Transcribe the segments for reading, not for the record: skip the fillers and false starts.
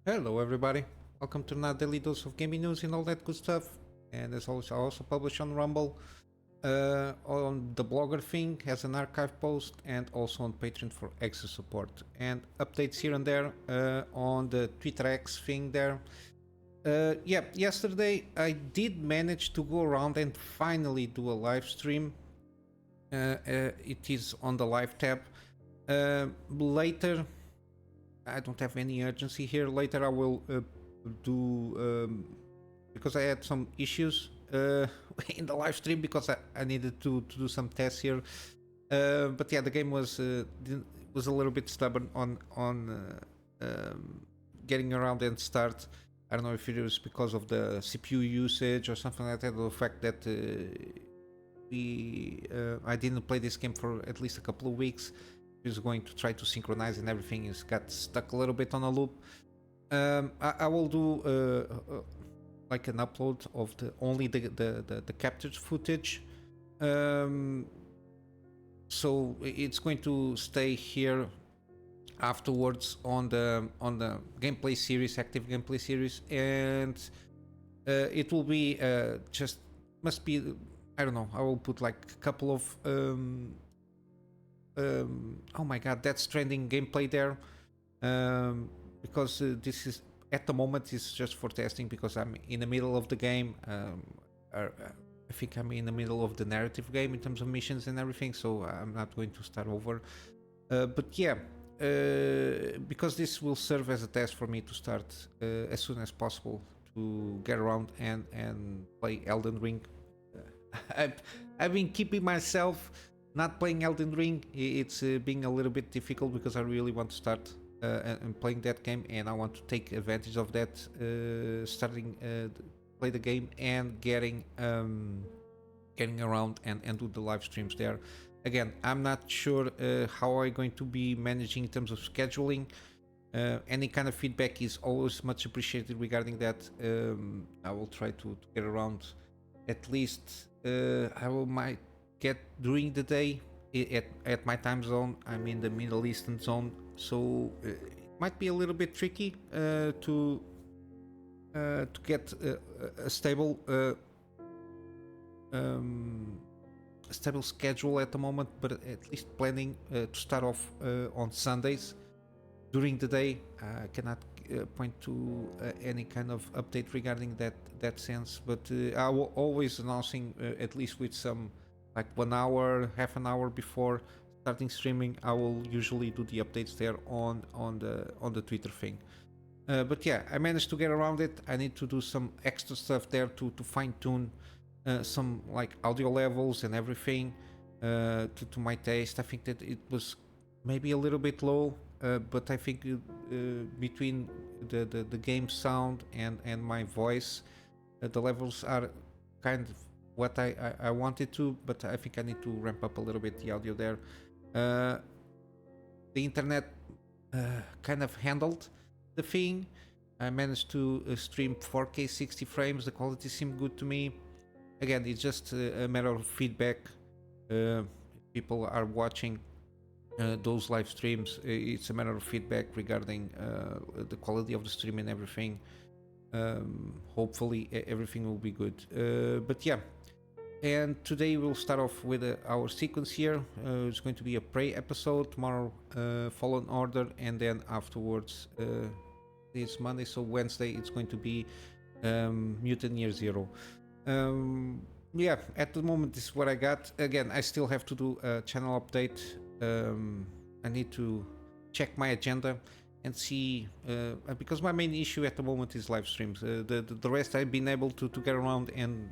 Hello, everybody. Welcome to another daily dose of gaming news and all that good stuff. And as always, I also publish on Rumble, on the blogger thing as an archive post, and also on Patreon for extra support and updates here and there on the Twitter X thing there. Yeah, yesterday I did manage to go around and finally do a live stream. It is on the live tab. Later, I don't have any urgency here. Later I will do because I had some issues in the live stream because I needed to do some tests here. But yeah, the game was a little bit stubborn on getting around and start. I don't know if it was because of the CPU usage or something like that, or the fact that I didn't play this game for at least a couple of weeks. Is going to try to synchronize and everything is got stuck a little bit on a loop. I will do like an upload of only the captured footage. So it's going to stay here afterwards on the gameplay series, active gameplay series, and it will be just must be, I don't know. I will put like a couple of oh my god, that's trending gameplay there, because this is at the moment is just for testing because I'm in the middle of the game. I think I'm in the middle of the narrative game in terms of missions and everything, so I'm not going to start over. But yeah, because this will serve as a test for me to start as soon as possible to get around and play Elden Ring. I've been keeping myself not playing Elden Ring. It's being a little bit difficult because I really want to start and playing that game, and I want to take advantage of that, starting play the game and getting around and do the live streams there. Again, I'm not sure how I'm going to be managing in terms of scheduling. Any kind of feedback is always much appreciated regarding that. I will try to get around. At least I will might get during the day at my time zone. I'm in the Middle Eastern zone, so it might be a little bit tricky to get a stable stable schedule at the moment. But at least planning to start off on Sundays during the day. I cannot point to any kind of update regarding that sense, but I will always announcing at least with some, like 1 hour, half an hour before starting streaming. I will usually do the updates there on the Twitter thing. But yeah, I managed to get around it. I need to do some extra stuff there to fine tune some like audio levels and everything to my taste. I think that it was maybe a little bit low, but I think between the game sound and my voice, the levels are kind of what I wanted to, but I think I need to ramp up a little bit the audio there. The internet kind of handled the thing. I managed to stream 4K 60 frames. The quality seemed good to me. Again, it's just a matter of feedback. People are watching those live streams. It's a matter of feedback regarding the quality of the stream and everything. Hopefully everything will be good. But yeah, and today we'll start off with our sequence here. It's going to be a Prey episode, tomorrow Fallen Order, and then afterwards it's Monday, so Wednesday it's going to be Mutant Year Zero. Yeah, at the moment this is what I got. Again, I still have to do a channel update. I need to check my agenda and see, because my main issue at the moment is live streams. The rest I've been able to get around and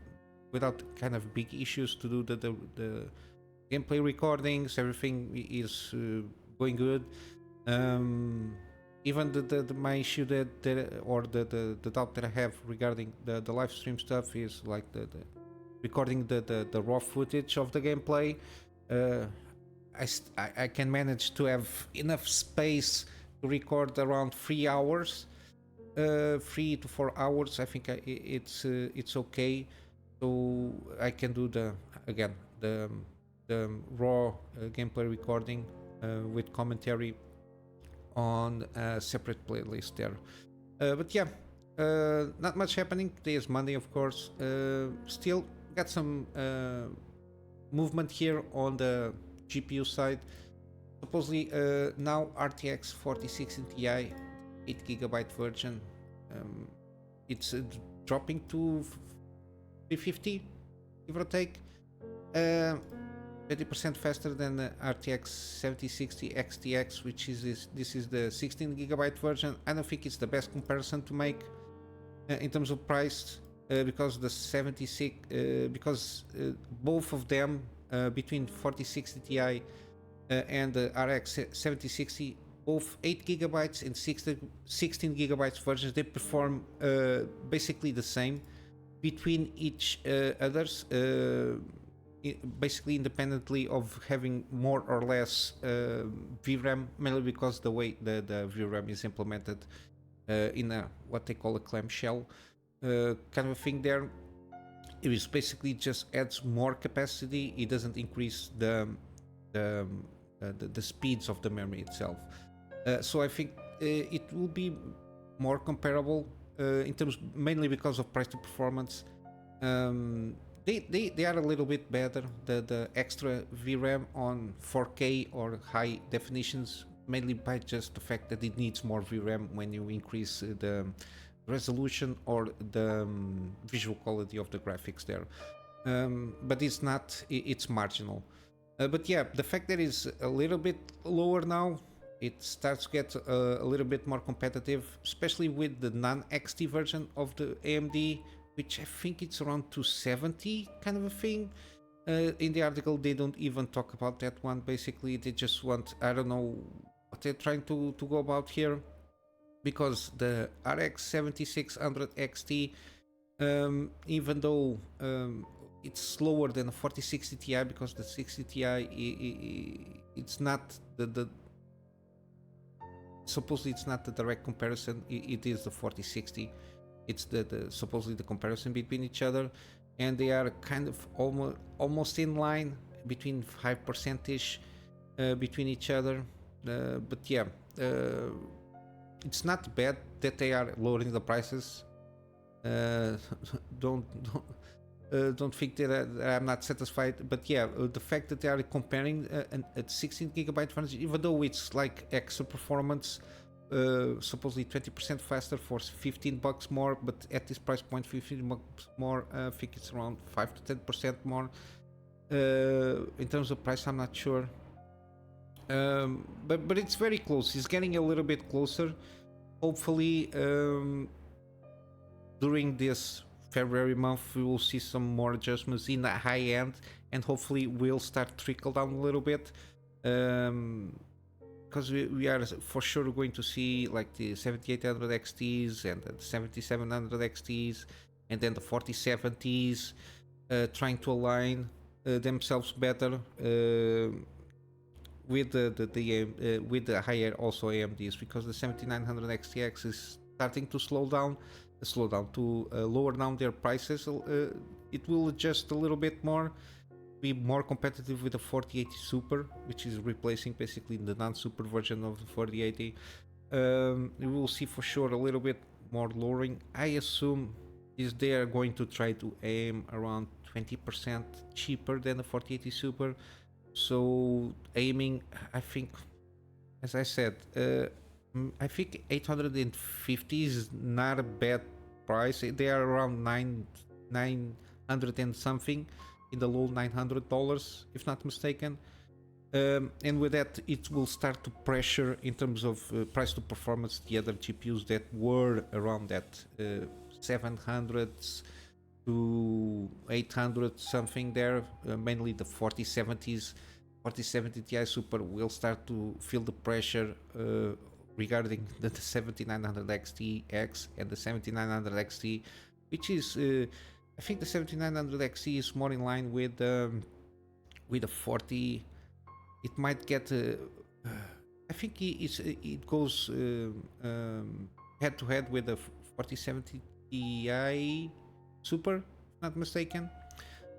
without kind of big issues to do the gameplay recordings. Everything is going good. Even my issue or the doubt that I have regarding the live stream stuff is like the recording the raw footage of the gameplay. I can manage to have enough space to record around 3 hours, 3 to 4 hours. I think it's okay. So I can do the raw gameplay recording with commentary on a separate playlist there. But yeah, not much happening. Today is Monday, of course. Still got some movement here on the GPU side. Supposedly now RTX 4060 Ti 8 GB version, it's dropping to 350, give or take. 20% faster than the RTX 7060 XTX, which is this is the 16 GB version. I don't think it's the best comparison to make in terms of price, because the 76 because both of them between 4060 Ti and the RX 7060, both 8 GB and 16 GB versions, they perform basically the same between each others, basically independently of having more or less VRAM, mainly because the way the VRAM is implemented in a what they call a clamshell kind of a thing there. It is basically just adds more capacity. It doesn't increase the speeds of the memory itself. So I think it will be more comparable in terms, mainly because of price to performance. They are a little bit better. The extra VRAM on 4K or high definitions, mainly by just the fact that it needs more VRAM when you increase the resolution or the visual quality of the graphics there. But it's not, it's marginal. But yeah, the fact that it's a little bit lower now, it starts to get a little bit more competitive, especially with the non-XT version of the AMD, which I think it's around 270 kind of a thing. In the article, they don't even talk about that one. Basically, they just want, I don't know what they're trying to go about here, because the RX 7600 XT, even though it's slower than a 4060 Ti, because the 60 Ti it's not the supposedly it's not the direct comparison. It is the 4060. It's the supposedly the comparison between each other, and they are kind of almost in line, between 5% between each other. But yeah, it's not bad that they are lowering the prices. Don't think that I'm not satisfied, but yeah, the fact that they are comparing a 16 GB version, even though it's like extra performance, supposedly 20% faster for $15 more, but at this price point, $15 more, I think it's around 5 to 10% more. In terms of price, I'm not sure, but it's very close. It's getting a little bit closer. Hopefully, during this February month, we will see some more adjustments in the high end, and hopefully will start trickle down a little bit, because we are for sure going to see like the 7800 XTs and the 7700 XTs, and then the 4070s trying to align themselves better with the higher also AMDs, because the 7900 XTX is starting to slow down to lower down their prices. It will adjust a little bit more, be more competitive with the 4080 Super, which is replacing basically the non-super version of the 4080. We will see for sure a little bit more lowering. I assume is they are going to try to aim around 20% cheaper than the 4080 Super. So aiming, I think, as I said, I think 850 is not a bad price. They are around 900 and something, in the low $900, if not mistaken. And with that, it will start to pressure in terms of price to performance the other GPUs that were around that 700s to 800 something there, mainly the 4070s. 4070 Ti Super will start to feel the pressure regarding the 7900 XTX and the 7900 XT, which is I think the 7900 XT is more in line with the 40. It might get I think it goes head to head with the 4070 Ti Super, if not mistaken.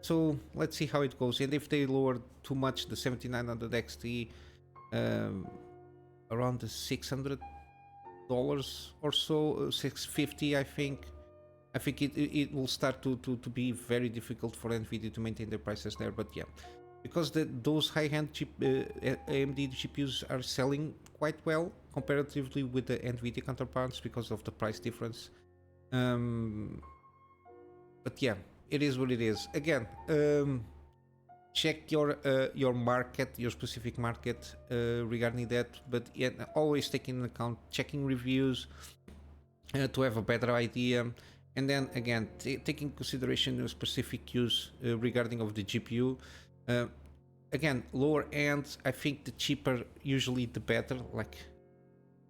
So let's see how it goes, and if they lower too much the 7900 XT around the 600 or so, 650, I think. I think it will start to be very difficult for NVIDIA to maintain their prices there. But yeah, because those high-end AMD GPUs are selling quite well comparatively with the NVIDIA counterparts because of the price difference. But yeah, it is what it is. Again, check your market, your specific market regarding that. But yeah, always taking into account checking reviews to have a better idea. And then again, taking consideration your specific use regarding of the GPU. Again, lower end, I think the cheaper usually the better. Like,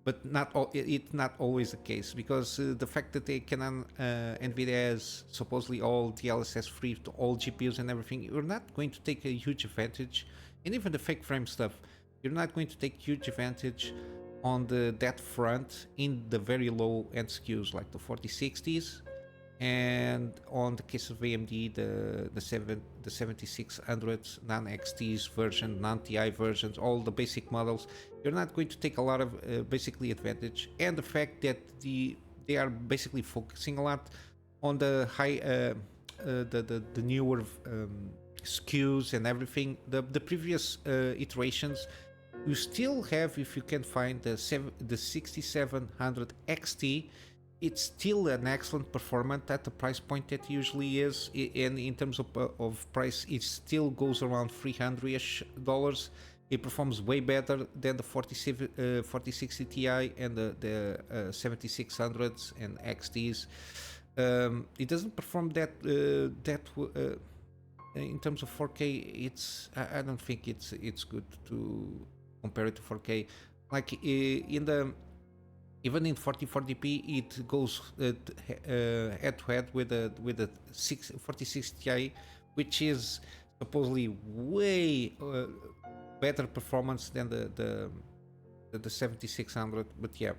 but it's not always the case, because the fact that they can NVIDIA has supposedly all DLSS free to all GPUs and everything, you're not going to take a huge advantage. And even the fake frame stuff, you're not going to take huge advantage on that front in the very low end SKUs like the 4060s, and on the case of AMD, the 7600s, non-XTs version, non-TI versions, all the basic models, you're not going to take a lot of basically advantage. And the fact that they are basically focusing a lot on the high the newer SKUs and everything. The previous iterations, you still have, if you can find the 6700 XT, it's still an excellent performance at the price point that usually is, and in terms of price, it still goes around $300-ish. It performs way better than the 4060 Ti and the 7600s and XTs. It doesn't perform that in terms of 4K. I don't think it's good to compare it to 4K. Like even in 4040p, it goes head to head with the 4060 Ti, which is supposedly way better performance than the 7600. But yeah,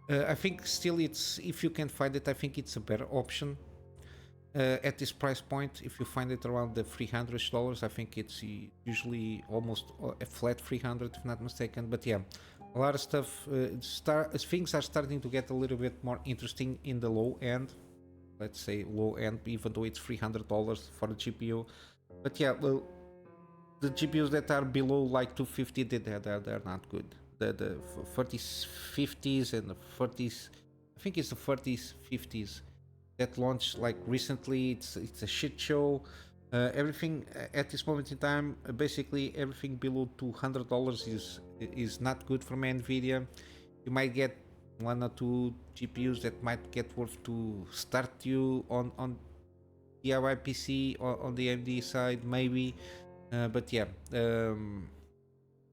I think still if you can find it, I think it's a better option at this price point. If you find it around the $300, I think it's usually almost a flat 300 if not mistaken. But yeah, a lot of stuff, things are starting to get a little bit more interesting in the low end. Let's say low end, even though it's $300 for the GPU. But yeah, well, the GPUs that are below like 250, they're not good. The 4050s and the 40s, I think it's the 40s 50s that launched like recently. It's a shit show. Everything at this moment in time, basically everything below $200 is not good from NVIDIA. You might get one or two GPUs that might get worth to start you on DIY PC or on the AMD side, maybe. But yeah,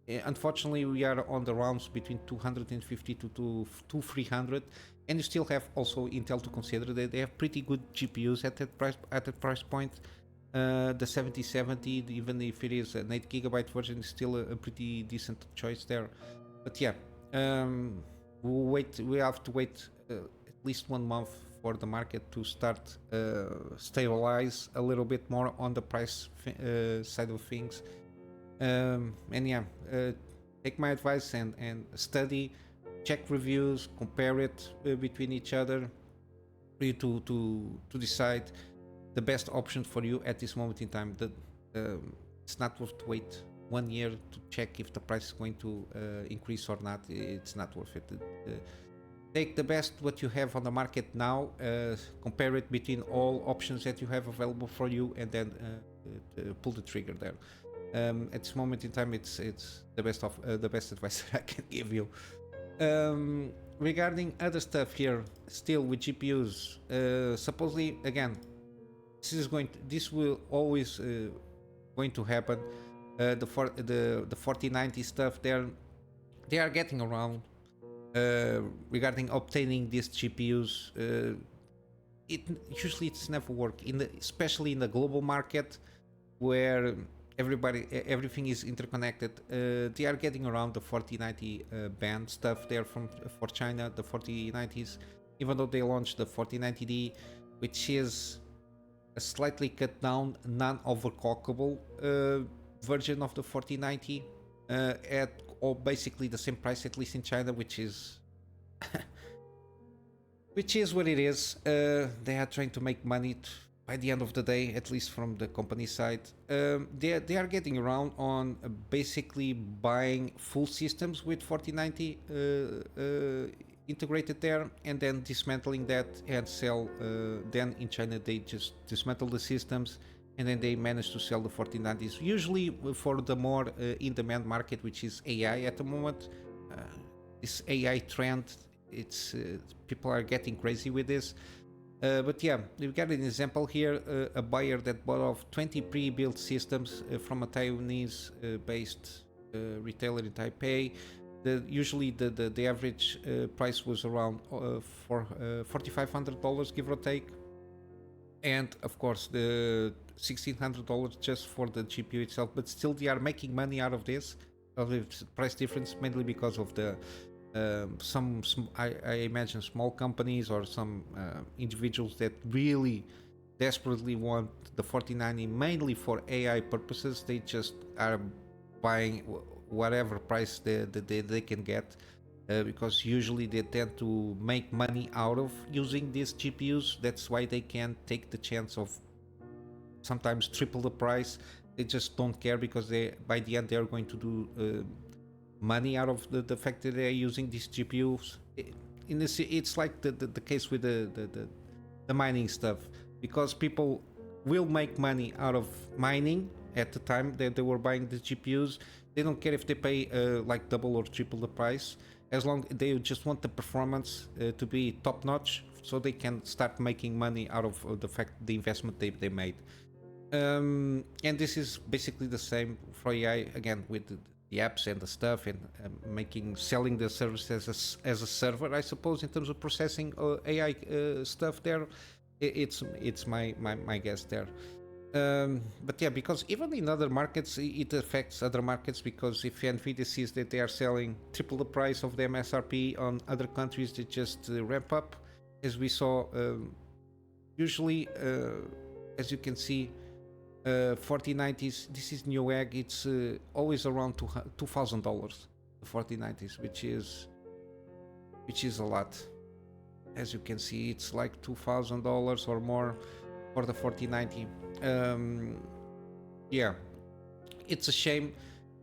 unfortunately we are on the rounds between 250 to 300, and you still have also Intel to consider. They have pretty good GPUs at that price point. The 7070, even if it is an 8GB version, is still a pretty decent choice there. But yeah, we have to wait at least 1 month for the market to start stabilize a little bit more on the price side of things. And yeah, take my advice and study, check reviews, compare it between each other for you to decide the best option for you at this moment in time. It's not worth to wait 1 year to check if the price is going to increase or not. It's not worth it. Take the best what you have on the market now, compare it between all options that you have available for you, and then pull the trigger there. At this moment in time, it's the best advice that I can give you. Regarding other stuff here, still with GPUs, supposedly again, this will always going to happen. The 4090 stuff, they are getting around regarding obtaining these GPUs. It's never work especially in the global market where everything is interconnected. They are getting around the 4090 band stuff there for China, the 4090s, even though they launched the 4090D, which is a slightly cut down, non-overclockable version of the 4090 at basically the same price, at least in China, which is which is what it is. They are trying to make money by the end of the day, at least from the company side. They are getting around on basically buying full systems with 4090 integrated there, and then dismantling that and sell. Then in China they just dismantle the systems, and then they manage to sell the 4090s, usually for the more in-demand market, which is AI at the moment. This AI trend, it's people are getting crazy with this. But yeah, we've got an example here, a buyer that bought off 20 pre-built systems from a Taiwanese-based retailer in Taipei. Usually the average price was around $4,500, give or take. And of course the $1,600 just for the GPU itself, but still they are making money out of this, of the price difference, mainly because of the I imagine small companies or some individuals that really desperately want the 4090 mainly for AI purposes. They just are buying whatever price they can get, because usually they tend to make money out of using these GPUs. That's why they can take the chance of sometimes triple the price. They just don't care, because they, by the end, they are going to do money out of the fact that they're using these GPUs. In this, it's like the case with the mining stuff, because people will make money out of mining at the time that they were buying the GPUs. They don't care if they pay like double or triple the price, as long they just want the performance to be top notch, so they can start making money out of the fact the investment they made. And this is basically the same for AI, again, with the apps and the stuff, and selling the service as a server, I suppose, in terms of processing AI stuff there. It's my guess there. But yeah, because even in other markets it affects other markets, because if NVIDIA sees that they are selling triple the price of the MSRP on other countries, they just ramp up, as we saw. Usually, as you can see, 4090s, this is new egg, it's always around $2,000, the 4090s, which is a lot. As you can see, it's like $2,000 or more for the 4090. Yeah, it's a shame.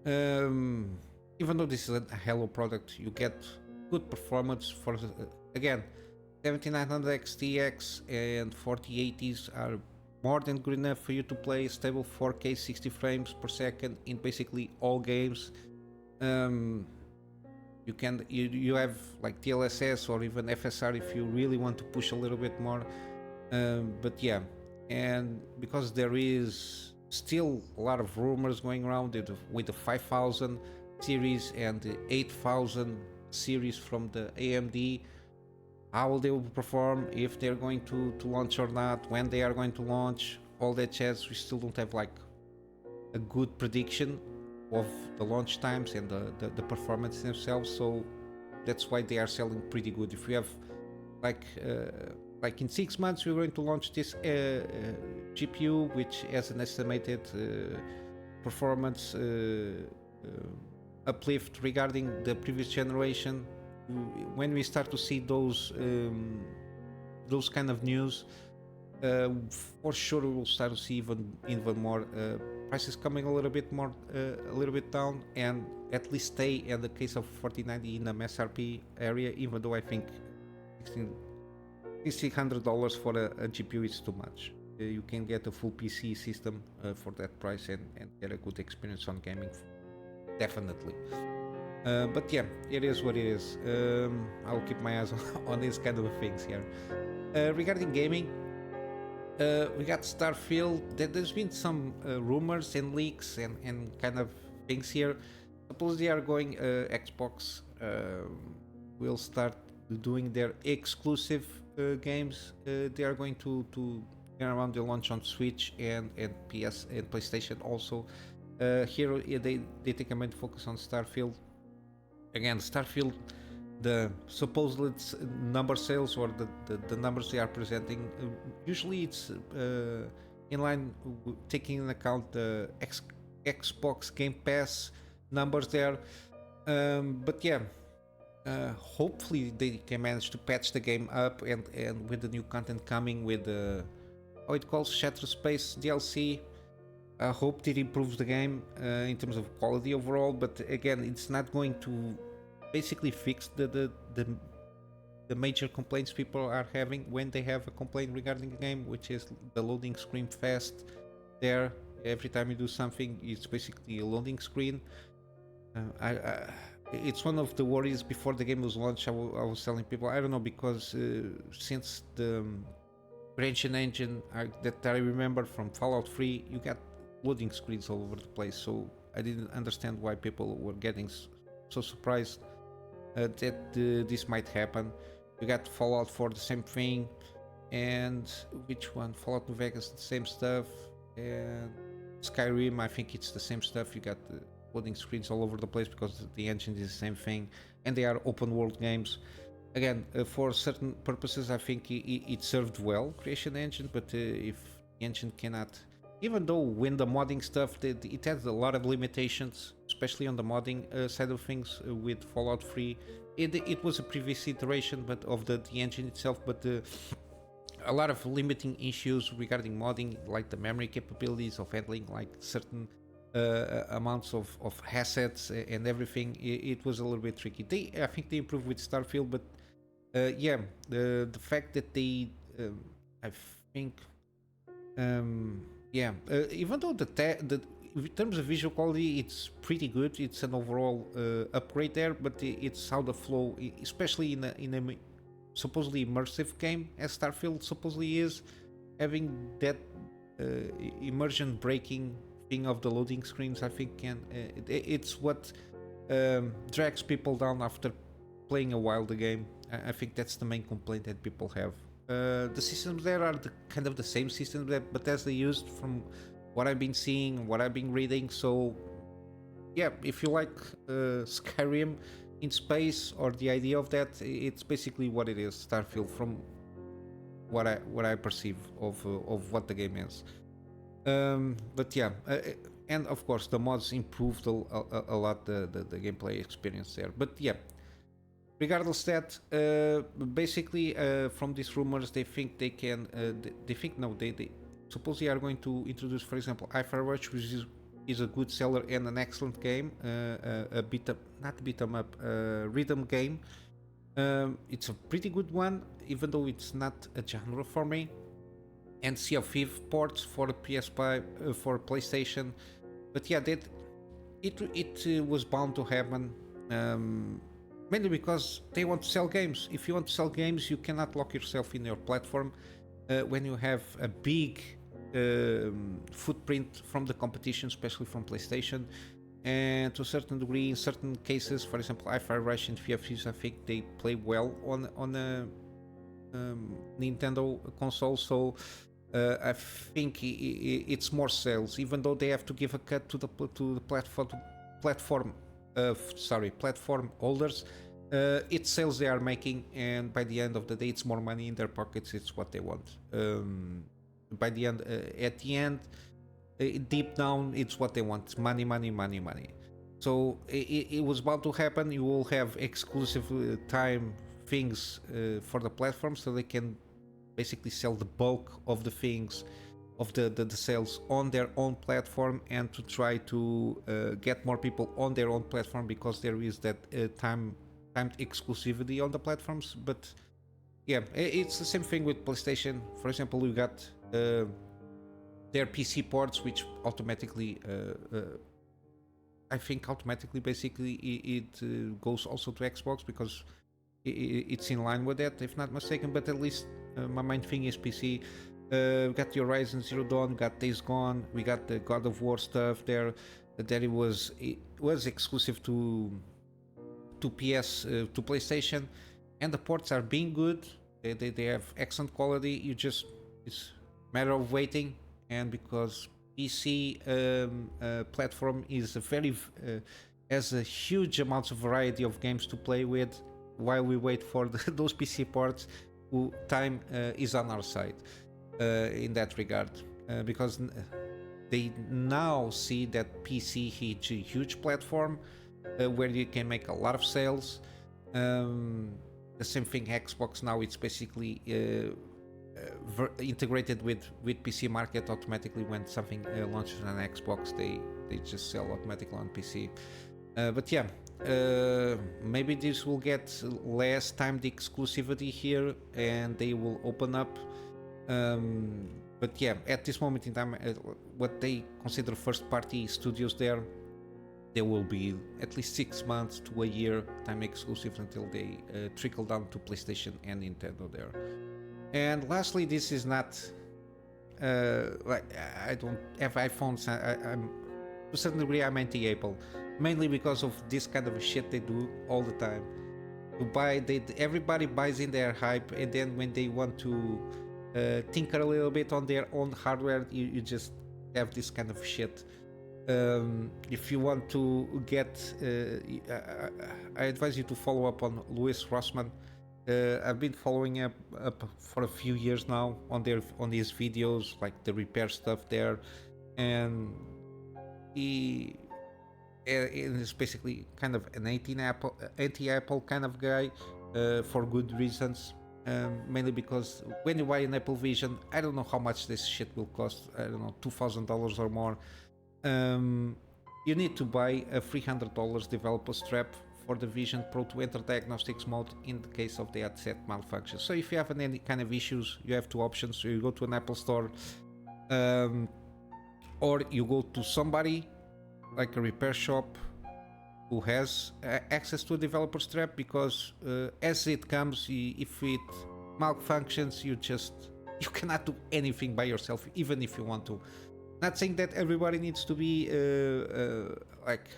Even though this is a Hello product, you get good performance for again, 7900 XTX and 4080s are more than good enough for you to play stable 4K 60 frames per second in basically all games. You have like DLSS or even FSR if you really want to push a little bit more. But yeah, and because there is still a lot of rumors going around with the 5000 series and the 8000 series from the AMD, how they will perform, if they're going to launch or not, when they are going to launch, all that jazz. We still don't have like a good prediction of the launch times and the performance themselves, so that's why they are selling pretty good. If we have like in 6 months we're going to launch this GPU, which has an estimated performance uplift regarding the previous generation. When we start to see those kind of news, for sure we will start to see even more prices coming a little bit down, and at least stay in the case of 4090 in the MSRP area. Even though I think $1,600 for a GPU is too much. You can get a full PC system for that price and get a good experience on gaming, definitely. But yeah, it is what it is. I'll keep my eyes on these kind of things here. Regarding gaming, we got Starfield. There's been some rumors and leaks and kind of things here. Suppose they are going, Xbox will start doing their exclusive games. They are going to get around the launch on Switch and PS and PlayStation also. Here they take a main focus on Starfield. Again, Starfield, the supposed number sales or the numbers they are presenting, usually it's in line taking into account the Xbox Game Pass numbers there. But yeah, hopefully they can manage to patch the game up, and with the new content coming with the how it calls Shattered Space DLC. I hope it improves the game in terms of quality overall, but again, it's not going to basically fix the major complaints people are having when they have a complaint regarding the game, which is the loading screen fast. There, every time you do something, it's basically a loading screen. It's one of the worries before the game was launched. I was telling people, I don't know, because since the creation engine that I remember from Fallout 3, you got loading screens all over the place. So I didn't understand why people were getting so surprised that this might happen. You got Fallout 4, the same thing, and which one? Fallout New Vegas, the same stuff, and Skyrim, I think it's the same stuff. You got the loading screens all over the place because the engine is the same thing, and they are open world games. Again, for certain purposes, I think it served well, Creation Engine, but if the engine cannot, even though when the modding stuff, it has a lot of limitations, especially on the modding side of things with Fallout 3. It was a previous iteration but of the engine itself, but a lot of limiting issues regarding modding, like the memory capabilities of handling like certain amounts of assets and everything. It was a little bit tricky. I think they improved with Starfield, but yeah, the fact that they, I think, yeah, even though in terms of visual quality, it's pretty good. It's an overall upgrade there, but it's how the flow, especially in a supposedly immersive game as Starfield supposedly is, having that immersion breaking thing of the loading screens, I think it's what drags people down after playing a while the game. I think that's the main complaint that people have. The systems there are kind of the same systems that Bethesda used from what I've been seeing, what I've been reading. So yeah, if you like Skyrim in space or the idea of that, it's basically what it is, Starfield, from what I perceive of what the game is. But yeah, and of course the mods improved a lot the gameplay experience there. But yeah, regardless that, basically from these rumors, they think they can. They think no, they supposedly are going to introduce, for example, Rush, which is a good seller and an excellent game, a rhythm game. It's a pretty good one, even though it's not a genre for me. And Sea of Thieves ports for PS5, for PlayStation, but yeah, it was bound to happen. Mainly because they want to sell games. If you want to sell games, you cannot lock yourself in your platform when you have a big footprint from the competition, especially from PlayStation. And to a certain degree, in certain cases, for example, Hi-Fi Rush and Sea, I think they play well on a Nintendo console. So I think it's more sales, even though they have to give a cut to the platform holders. It's sales they are making, and by the end of the day, it's more money in their pockets. It's what they want. By the end, at the end, deep down, it's what they want: money, money, money, money. So it was about to happen. You will have exclusive time things for the platform, so they can basically sell the bulk of the things of the sales on their own platform, and to try to get more people on their own platform, because there is that timed exclusivity on the platforms. But yeah, it's the same thing with PlayStation. For example, we got their PC ports, which automatically I think automatically basically it goes also to Xbox, because it's in line with that, if not mistaken. But at least my main thing is PC. We got the Horizon Zero Dawn, we got Days Gone, we got the God of War stuff there. That it was exclusive to PS to PlayStation, and the ports are being good. They have excellent quality. It's a matter of waiting, and because PC platform is has a huge amount of variety of games to play with. While we wait for those PC ports, time is on our side in that regard, because they now see that PC is a huge platform where you can make a lot of sales. The same thing, Xbox now, it's basically integrated with PC market automatically. When something launches on Xbox, they just sell automatically on PC. But yeah, maybe this will get less timed exclusivity here, and they will open up. But yeah, at this moment in time, what they consider first-party studios there will be at least 6 months to a year time exclusive until they trickle down to PlayStation and Nintendo there. And lastly, this is not like I don't have iPhones. I'm to a certain degree I'm anti-Apple, mainly because of this kind of shit they do all the time. You buy, everybody buys in their hype, and then when they want to tinker a little bit on their own hardware, you just have this kind of shit. If you want to get, I advise you to follow up on Louis Rossmann. I've been following up for a few years now on his videos, like the repair stuff there, and he is basically kind of an anti-Apple kind of guy, for good reasons. Mainly because when you buy an Apple Vision, I don't know how much this shit will cost. I don't know, $2,000 or more. You need to buy a $300 developer strap for the Vision Pro to enter Diagnostics mode in the case of the headset malfunction. So if you have any kind of issues, you have two options. So you go to an Apple store, or you go to somebody like a repair shop who has access to a developer strap, because as it comes, if it malfunctions, you cannot do anything by yourself, even if you want to. Not saying that everybody needs to be like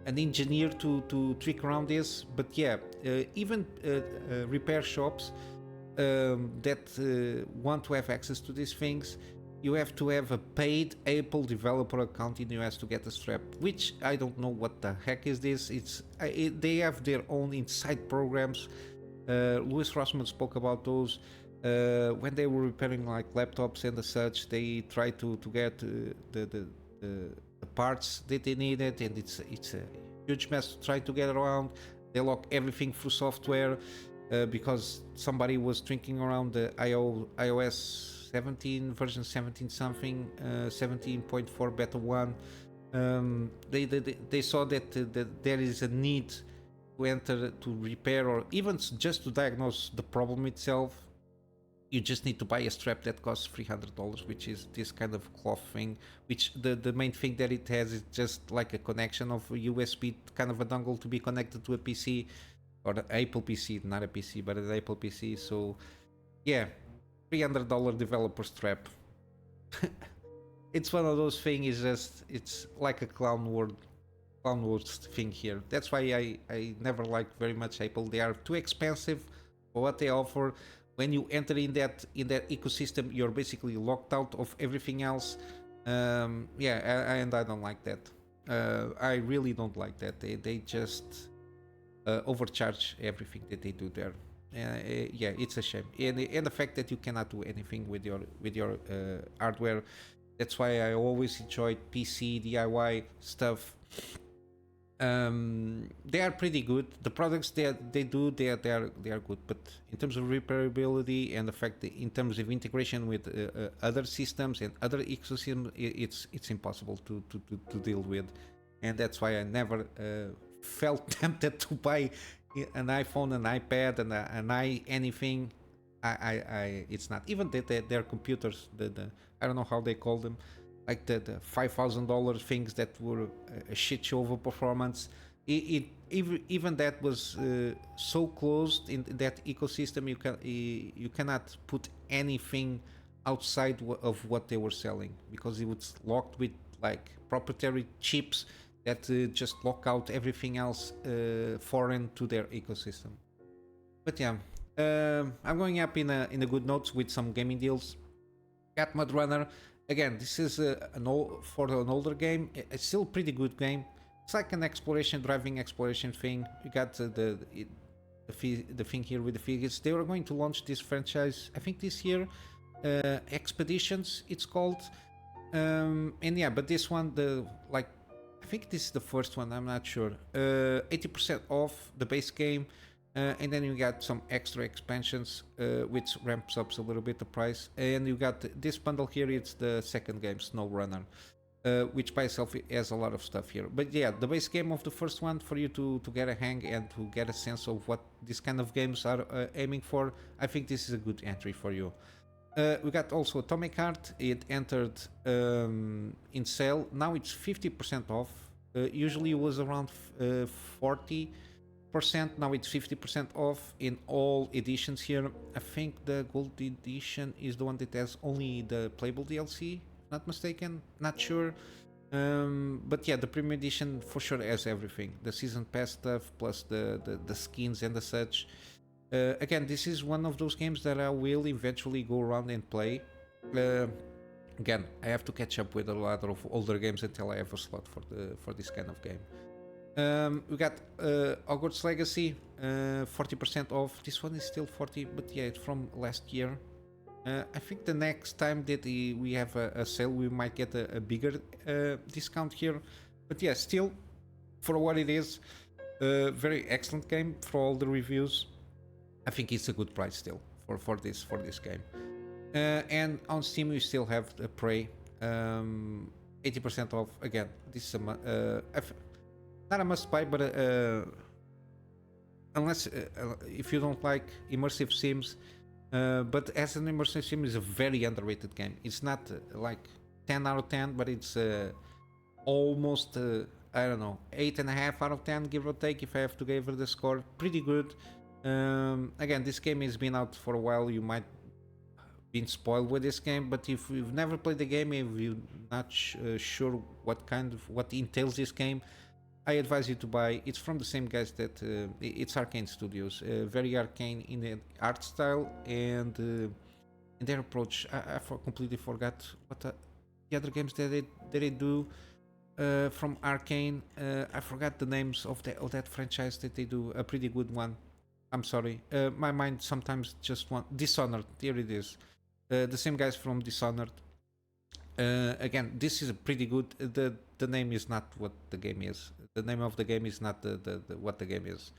an engineer to trick around this, but yeah, even repair shops that want to have access to these things, you have to have a paid Apple developer account in the US to get the strap, which I don't know what the heck is this. They have their own inside programs. Louis Rossmann spoke about those. When they were repairing like laptops and such, they try to get the parts that they needed, and it's a huge mess to try to get around. They lock everything through software because somebody was drinking around the iOS 17 version 17 something 17.4 beta 1. They saw that there is a need to enter to repair, or even just to diagnose the problem itself. You just need to buy a strap that costs $300, which is this kind of cloth thing, which the main thing that it has is just like a connection of a USB kind of a dongle to be connected to a PC, or an Apple PC, not a PC, but an Apple PC. So yeah, $300 developer strap. It's one of those things, it's like a clown words thing here. That's why I never liked very much Apple. They are too expensive for what they offer. When you enter in that ecosystem, you're basically locked out of everything else. And I don't like that. I really don't like that. They just overcharge everything that they do there. Yeah, it's a shame. And the fact that you cannot do anything with your hardware. That's why I always enjoyed PC DIY stuff. They are pretty good. The products they are good, but in terms of repairability and the fact that in terms of integration with other systems and other ecosystems, it's impossible to deal with, and that's why I never felt tempted to buy an iPhone, an iPad, and anything. It's not even that their computers. The I don't know how they call them. Like the $5,000 things that were a shit show of a performance. Even that was so closed in that ecosystem. You cannot put anything outside of what they were selling, because it was locked with like proprietary chips that just lock out everything else foreign to their ecosystem. But yeah, I'm going up in a good notes with some gaming deals. Cat Mud Runner. Again, this is for an older game. It's still a pretty good game. It's like an driving exploration thing. You got the thing here with the figures. They were going to launch this franchise, I think this year. Expeditions, it's called. And yeah, but this one, I think this is the first one. I'm not sure. 80% off the base game. And then you got some extra expansions, which ramps up a little bit the price. And you got this bundle here. It's the second game, Snow Runner, which by itself has a lot of stuff here. But yeah, the base game of the first one, for you to get a hang and to get a sense of what these kind of games are aiming for, I think this is a good entry for you. We got also Atomic Heart. It entered in sale. Now it's 50% off. Usually it was around 40%. Now it's 50% off in all editions here. I think the gold edition is the one that has only the playable DLC, not mistaken. Not sure. But yeah, the premium edition for sure has everything. The season pass stuff plus the skins and the such. Again, this is one of those games that I will eventually go around and play. Again, I have to catch up with a lot of older games until I have a slot for this kind of game. We got Hogwarts Legacy, 40% off. This one is still 40, but yeah, it's from last year. I think the next time that we have a sale, we might get a bigger discount here. But yeah, still, for what it is, very excellent game for all the reviews. I think it's a good price still for this game. And on Steam, we still have the Prey, 80% off. Again, this is not a must buy, but unless if you don't like immersive sims, but as an immersive sim, is a very underrated game. It's not like 10 out of 10, but it's almost I don't know, 8.5 out of 10, give or take. If I have to give it the score, pretty good. Again, this game has been out for a while. You might been spoiled with this game, but if you've never played the game, if you're not sure what entails this game, I advise you to buy. It's from the same guys that it's Arcane Studios, very arcane in the art style and in their approach. I completely forgot what the other games that they do from Arcane. I forgot the names of that franchise that they do. A pretty good one. I'm sorry, my mind sometimes just Dishonored. Here it is. The same guys from Dishonored. Again, this is a pretty good. The name is not what the game is. The name of the game is not what the game is.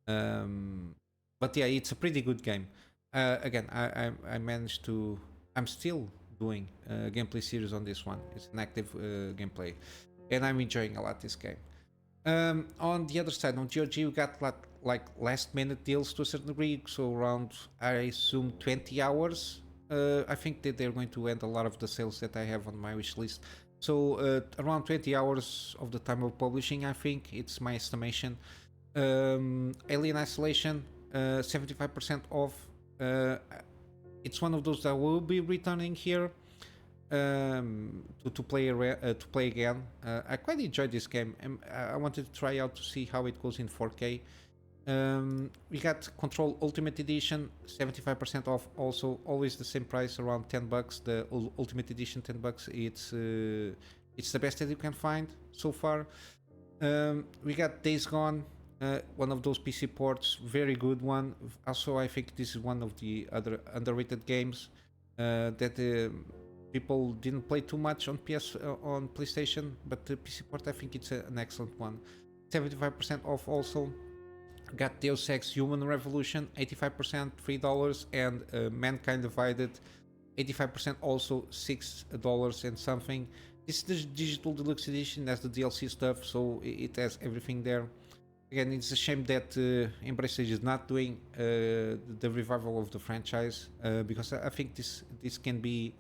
But yeah, it's a pretty good game. Again, I managed to. I'm still doing a gameplay series on this one. It's an active gameplay, and I'm enjoying a lot this game. On the other side, on GOG, we got like last minute deals to a certain degree. So around, I assume, 20 hours. I think that they're going to end a lot of the sales that I have on my wish list. So around 20 hours of the time of publishing, I think it's my estimation. Alien Isolation, 75% off. It's one of those that will be returning here to play again. I quite enjoyed this game. I wanted to try out to see how it goes in 4K. We got Control Ultimate Edition, 75% off. Also, always the same price, around $10. The Ultimate Edition, $10. It's the best that you can find so far. We got Days Gone, one of those PC ports, very good one. Also, I think this is one of the other underrated games that people didn't play too much on PlayStation, but the PC port, I think it's an excellent one. 75% off also. Got Deus Ex Human Revolution, 85%, $3, and Mankind Divided, 85% also, $6 and something. This is the digital deluxe edition, that's the DLC stuff, so it has everything there. Again, it's a shame that Embracer is not doing the revival of the franchise, because I think this can be...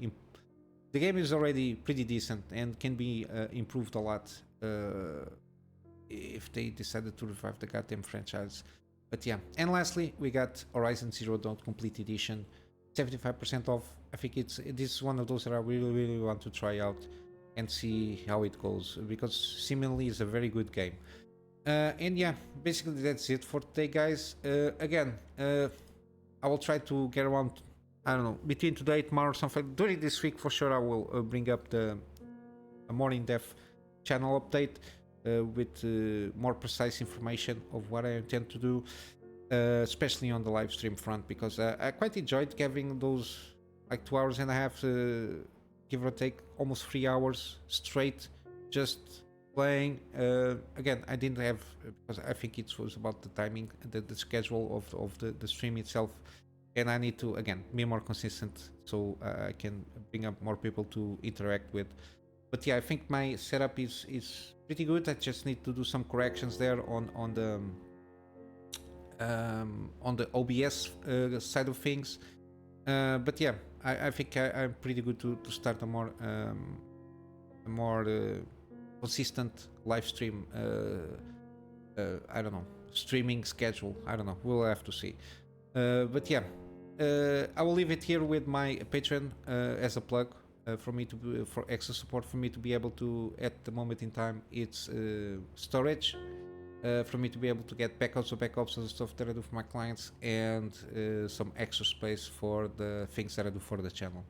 The game is already pretty decent and can be improved a lot if they decided to revive the goddamn franchise. But yeah, and lastly, we got Horizon Zero Dawn Complete Edition, 75% off. I think this is one of those that I really want to try out and see how it goes, because seemingly it's a very good game. And yeah, basically that's it for today, guys. Again, I will try to get around, I don't know, between today, tomorrow, or something. During this week, for sure, I will bring up a more in-depth channel update with more precise information of what I intend to do, especially on the live stream front, because I quite enjoyed having those like 2 hours and a half, give or take, almost 3 hours straight, just playing. Again, I didn't have because I think it was about the timing, the schedule of the stream itself, and I need to again be more consistent so I can bring up more people to interact with. But yeah, I think my setup is pretty good. I just need to do some corrections there on the OBS side of things. But yeah, I think I'm pretty good to start a more consistent live stream. I don't know, streaming schedule. I don't know. We'll have to see. But yeah, I will leave it here with my Patreon as a plug for me to for extra support for me to be able to at the moment in time it's storage for me to be able to get backups and stuff that I do for my clients, and some extra space for the things that I do for the channel.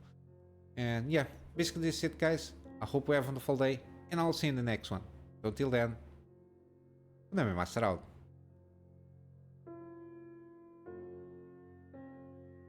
And yeah, basically this is it, guys. I hope you have a wonderful day, and I'll see you in the next one. So until then, Kunamy Master out.